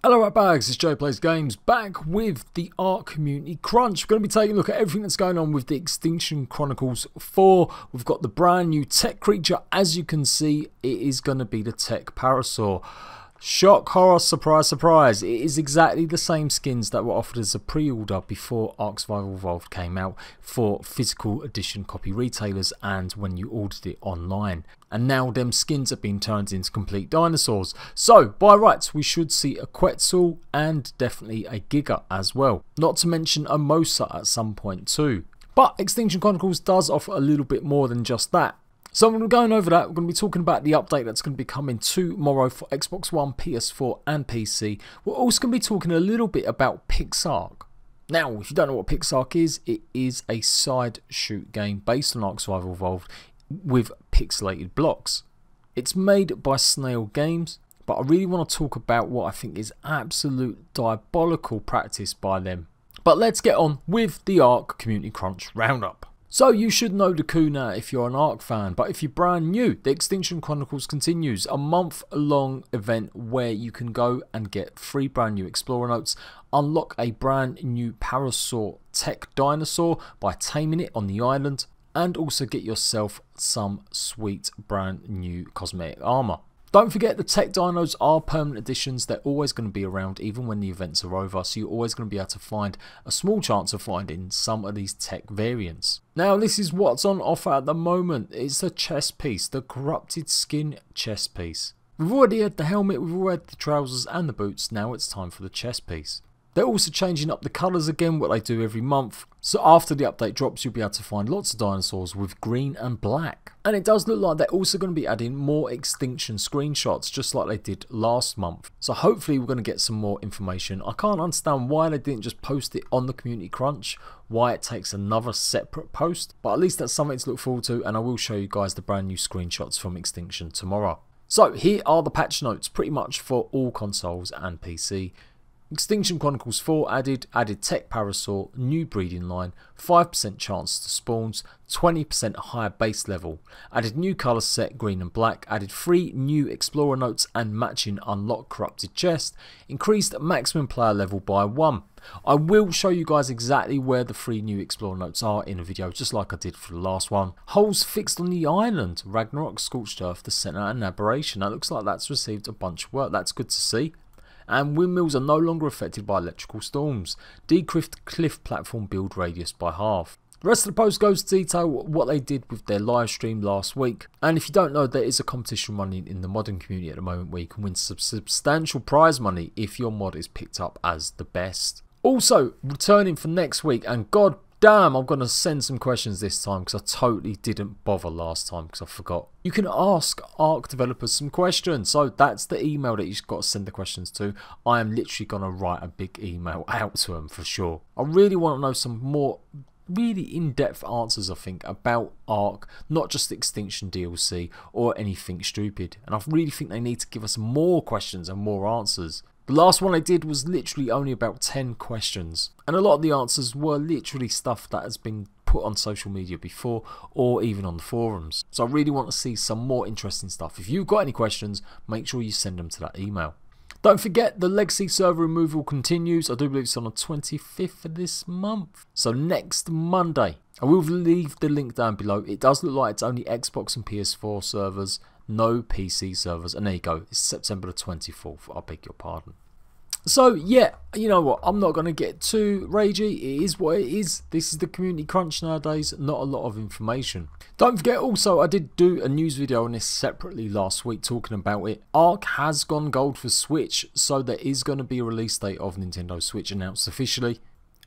Hello right bags, it's Jade Plays Games, back with the ARK Community Crunch. We're going to be taking a look at everything that's going on with the Extinction Chronicles 4. We've got the brand new tech creature. As you can see, it is going to be the Tech Parasaur. Shock, horror, surprise, surprise. It is exactly the same skins that were offered as a pre-order before ARK Survival Evolved came out for physical edition copy retailers and when you ordered it online. And now them skins have been turned into complete dinosaurs. So, by rights, we should see a Quetzal and definitely a Giga as well. Not to mention a Mosa at some point too. But Extinction Chronicles does offer a little bit more than just that. So when we're going over that, we're going to be talking about the update that's going to be coming tomorrow for Xbox One, PS4 and PC. We're also going to be talking a little bit about Pixark. Now, if you don't know what Pixark is, it is a side shoot game based on ARK Survival Evolved with pixelated blocks. It's made by Snail Games, but I really want to talk about what I think is absolute diabolical practice by them. But let's get on with the ARK Community Crunch Roundup. So you should know the coup now if you're an ARK fan, but if you're brand new, the Extinction Chronicles continues, a month-long event where you can go and get 3 brand new Explorer Notes, unlock a brand new Parasaur Tek Dinosaur by taming it on the island, and also get yourself some sweet brand new cosmetic armor. Don't forget the Tek Dinos are permanent additions. They're always going to be around even when the events are over, so you're always going to be able to find a small chance of finding some of these tech variants. Now this is what's on offer at the moment. It's a chest piece, the Corrupted Skin chest piece. We've already had the helmet, we've already had the trousers and the boots, now it's time for the chest piece. They're also changing up the colours again, what they do every month. So after the update drops, you'll be able to find lots of dinosaurs with green and black. And it does look like they're also going to be adding more extinction screenshots, just like they did last month. So hopefully we're going to get some more information. I can't understand why they didn't just post it on the Community Crunch, why it takes another separate post. But at least that's something to look forward to, and I will show you guys the brand new screenshots from Extinction tomorrow. So here are the patch notes, pretty much for all consoles and PC. Extinction Chronicles 4 added Tech Parasaur, new breeding line, 5% chance to spawns, 20% higher base level, added new colour set green and black, added 3 new Explorer Notes and matching unlock corrupted chest, increased maximum player level by 1. I will show you guys exactly where the 3 new Explorer Notes are in a video, just like I did for the last one. Holes fixed on the island, Ragnarok, Scorched Earth, the Centre and Aberration. That looks like that's received a bunch of work, that's good to see. And windmills are no longer affected by electrical storms. Decreased cliff platform build radius by half. The rest of the post goes to detail what they did with their live stream last week. And if you don't know, there is a competition running in the modding community at the moment where you can win some substantial prize money if your mod is picked up as the best. Also, returning for next week, and god damn, I'm going to send some questions this time because I totally didn't bother last time because I forgot. You can ask ARK developers some questions. So that's the email that you've got to send the questions to. I am literally going to write a big email out to them for sure. I really want to know some more really in-depth answers, I think, about ARK, not just Extinction DLC or anything stupid. And I really think they need to give us more questions and more answers. The last one I did was literally only about 10 questions, and a lot of the answers were literally stuff that has been put on social media before or even on the forums. So I really want to see some more interesting stuff. If you've got any questions, make sure you send them to that email. Don't forget the Legacy server removal continues. I do believe it's on the 25th of this month. So next Monday. I will leave the link down below. It does look like it's only Xbox and PS4 servers, no PC servers. And there you go. It's September the 24th. I beg your pardon. So yeah, you know what, I'm not going to get too ragey, it is what it is. This is the Community Crunch nowadays, not a lot of information. Don't forget also, I did do a news video on this separately last week talking about it. ARK has gone gold for Switch, so there is going to be a release date of Nintendo Switch announced officially.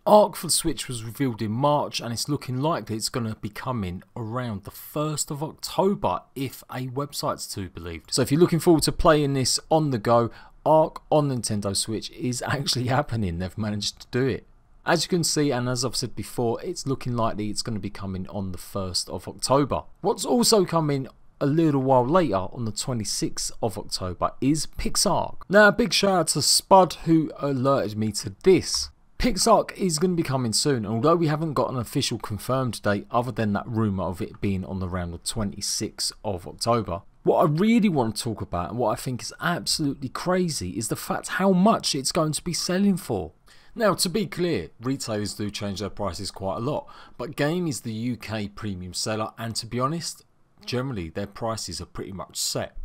ARK for Switch was revealed in March, and it's looking likely it's going to be coming around the 1st of October if a website's to be believed. So if you're looking forward to playing this on the go, ARK on Nintendo Switch is actually happening. They've managed to do it. As you can see, and as I've said before, it's looking likely it's going to be coming on the 1st of October. What's also coming a little while later, on the 26th of October, is Pixark. Now, a big shout out to Spud who alerted me to this. Pixark is going to be coming soon, and although we haven't got an official confirmed date other than that rumour of it being on around the 26th of October, What I really want to talk about, and what I think is absolutely crazy, is the fact how much it's going to be selling for. Now, to be clear, retailers do change their prices quite a lot, but Game is the UK premium seller, and to be honest, generally their prices are pretty much set.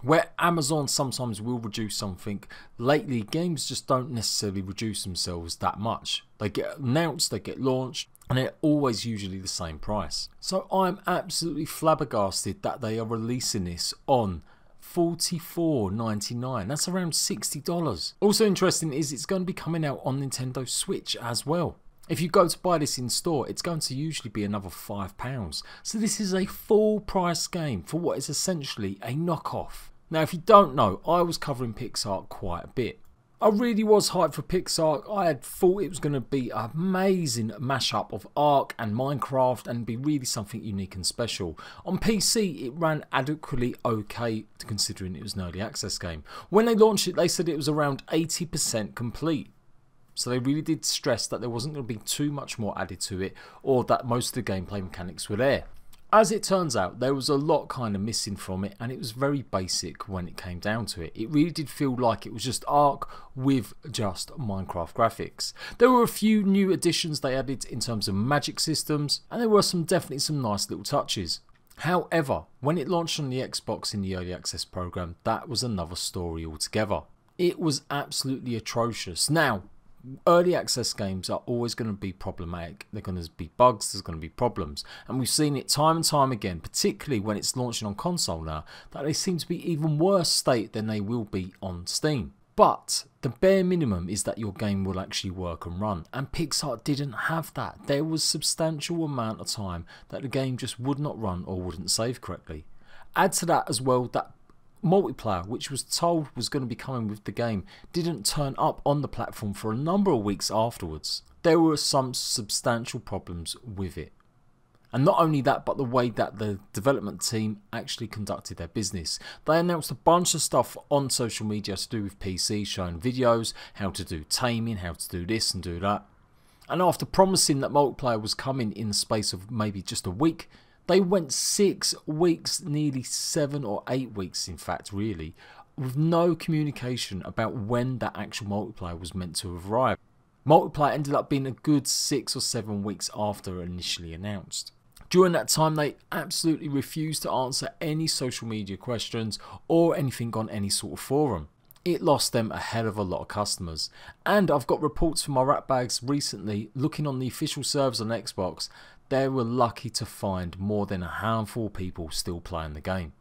Where Amazon sometimes will reduce something, lately games just don't necessarily reduce themselves that much. They get announced, they get launched, and they're always usually the same price. So I'm absolutely flabbergasted that they are releasing this on $44.99. That's around $60. Also interesting is it's going to be coming out on Nintendo Switch as well. If you go to buy this in store, it's going to usually be another £5. So this is a full price game for what is essentially a knockoff. Now, if you don't know, I was covering Pixark quite a bit. I really was hyped for Pixark. I had thought it was going to be an amazing mashup of Ark and Minecraft and be really something unique and special. On PC, it ran adequately okay, considering it was an early access game. When they launched it, they said it was around 80% complete. So they really did stress that there wasn't going to be too much more added to it, or that most of the gameplay mechanics were there. As it turns out, there was a lot kind of missing from it, and it was very basic when it came down to it. It really did feel like it was just Ark with just Minecraft graphics. There were a few new additions they added in terms of magic systems, and there were definitely some nice little touches. However, when it launched on the Xbox in the Early Access program, that was another story altogether. It was absolutely atrocious. Now, early access games are always going to be problematic. They're going to be bugs, there's going to be problems, and we've seen it time and time again, particularly when it's launching on console now, that they seem to be even worse state than they will be on Steam. But the bare minimum is that your game will actually work and run, and Pixark didn't have that. There was substantial amount of time that the game just would not run or wouldn't save correctly. Add to that as well that multiplayer, which was told was going to be coming with the game, didn't turn up on the platform for a number of weeks afterwards. There were some substantial problems with it. And not only that, but the way that the development team actually conducted their business. They announced a bunch of stuff on social media to do with PC, showing videos, how to do taming, how to do this and do that. And after promising that multiplayer was coming in the space of maybe just a week, they went 6 weeks, nearly 7 or 8 weeks in fact really, with no communication about when that actual multiplayer was meant to have arrived. Multiplayer ended up being a good 6 or 7 weeks after initially announced. During that time they absolutely refused to answer any social media questions or anything on any sort of forum. It lost them a hell of a lot of customers, and I've got reports from my rat bags recently looking on the official servers on Xbox. They were lucky to find more than a handful of people still playing the game.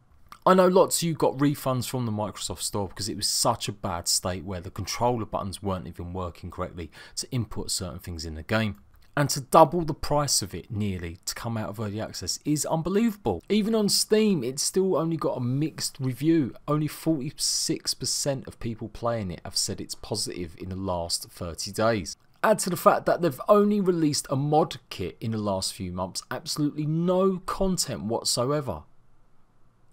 I know lots of you got refunds from the Microsoft Store because it was such a bad state where the controller buttons weren't even working correctly to input certain things in the game. And to double the price of it nearly to come out of early access is unbelievable. Even on Steam, it's still only got a mixed review. Only 46% of people playing it have said it's positive in the last 30 days. Add to the fact that they've only released a mod kit in the last few months, absolutely no content whatsoever.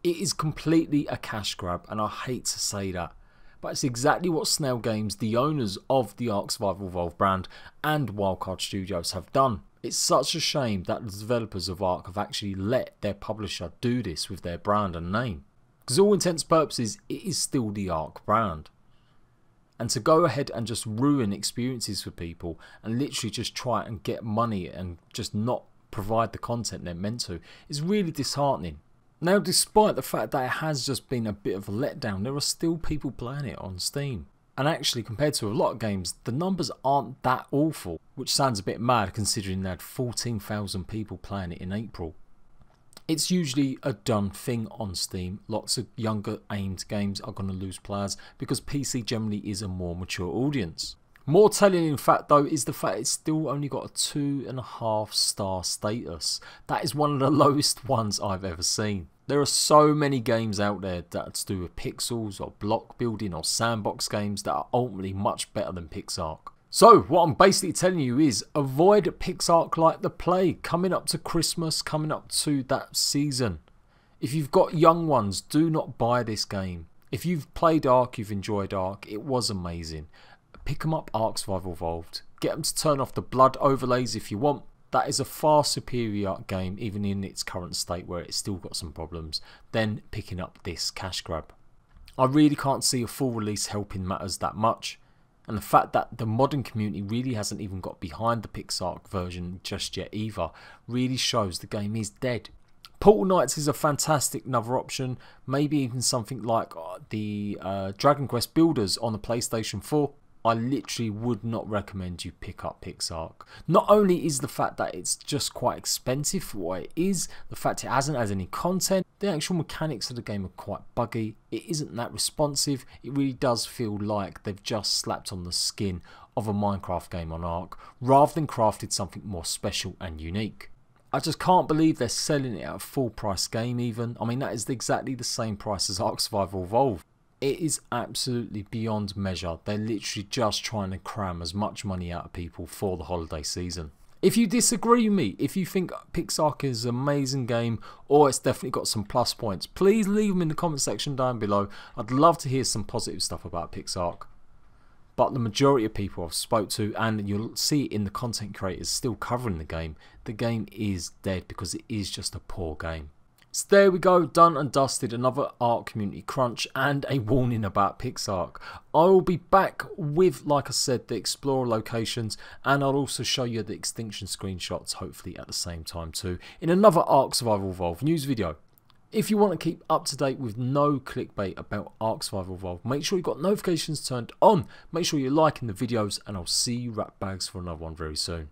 It is completely a cash grab, and I hate to say that, but it's exactly what Snail Games, the owners of the Ark Survival Evolved brand and Wildcard Studios, have done. It's such a shame that the developers of Ark have actually let their publisher do this with their brand and name. Because all intents and purposes, it is still the Ark brand. And to go ahead and just ruin experiences for people and literally just try and get money and just not provide the content they're meant to is really disheartening. Now, despite the fact that it has just been a bit of a letdown, there are still people playing it on Steam. And actually, compared to a lot of games, the numbers aren't that awful, which sounds a bit mad considering they had 14,000 people playing it in April. It's usually a done thing on Steam. Lots of younger aimed games are going to lose players because PC generally is a more mature audience. More telling in fact though is the fact it's still only got a 2.5 star status. That is one of the lowest ones I've ever seen. There are so many games out there that are to do with pixels or block building or sandbox games that are ultimately much better than Pixark. So what I'm basically telling you is avoid Pixark like the plague. Coming up to Christmas, coming up to that season. If you've got young ones, do not buy this game. If you've played Ark, you've enjoyed Ark, it was amazing. Pick them up, Ark Survival Evolved. Get them to turn off the blood overlays if you want. that is a far superior game, even in its current state where it's still got some problems, than picking up this cash grab. I really can't see a full release helping matters that much, and the fact that the modern community really hasn't even got behind the Pixark version just yet either really shows the game is dead. Portal Knights is a fantastic another option, maybe even something like the Dragon Quest Builders on the PlayStation 4. I literally would not recommend you pick up Pixark. Not only is the fact that it's just quite expensive for what it is, the fact it hasn't had any content, the actual mechanics of the game are quite buggy, it isn't that responsive, it really does feel like they've just slapped on the skin of a Minecraft game on Ark, rather than crafted something more special and unique. I just can't believe they're selling it at a full price game even. I mean, that is exactly the same price as Ark Survival Evolved. It is absolutely beyond measure. They're literally just trying to cram as much money out of people for the holiday season. If you disagree with me, if you think Pixark is an amazing game or it's definitely got some plus points, please leave them in the comment section down below. I'd love to hear some positive stuff about Pixark. But the majority of people I've spoke to, and you'll see it in the content creators still covering the game is dead because it is just a poor game. So there we go, done and dusted, another Ark community crunch and a warning about Pixark. I will be back with, like I said, the Explorer locations, and I'll also show you the Extinction screenshots hopefully at the same time too, in another Ark Survival Evolved news video. If you want to keep up to date with no clickbait about Ark Survival Evolved, make sure you've got notifications turned on, make sure you're liking the videos, and I'll see you rat bags for another one very soon.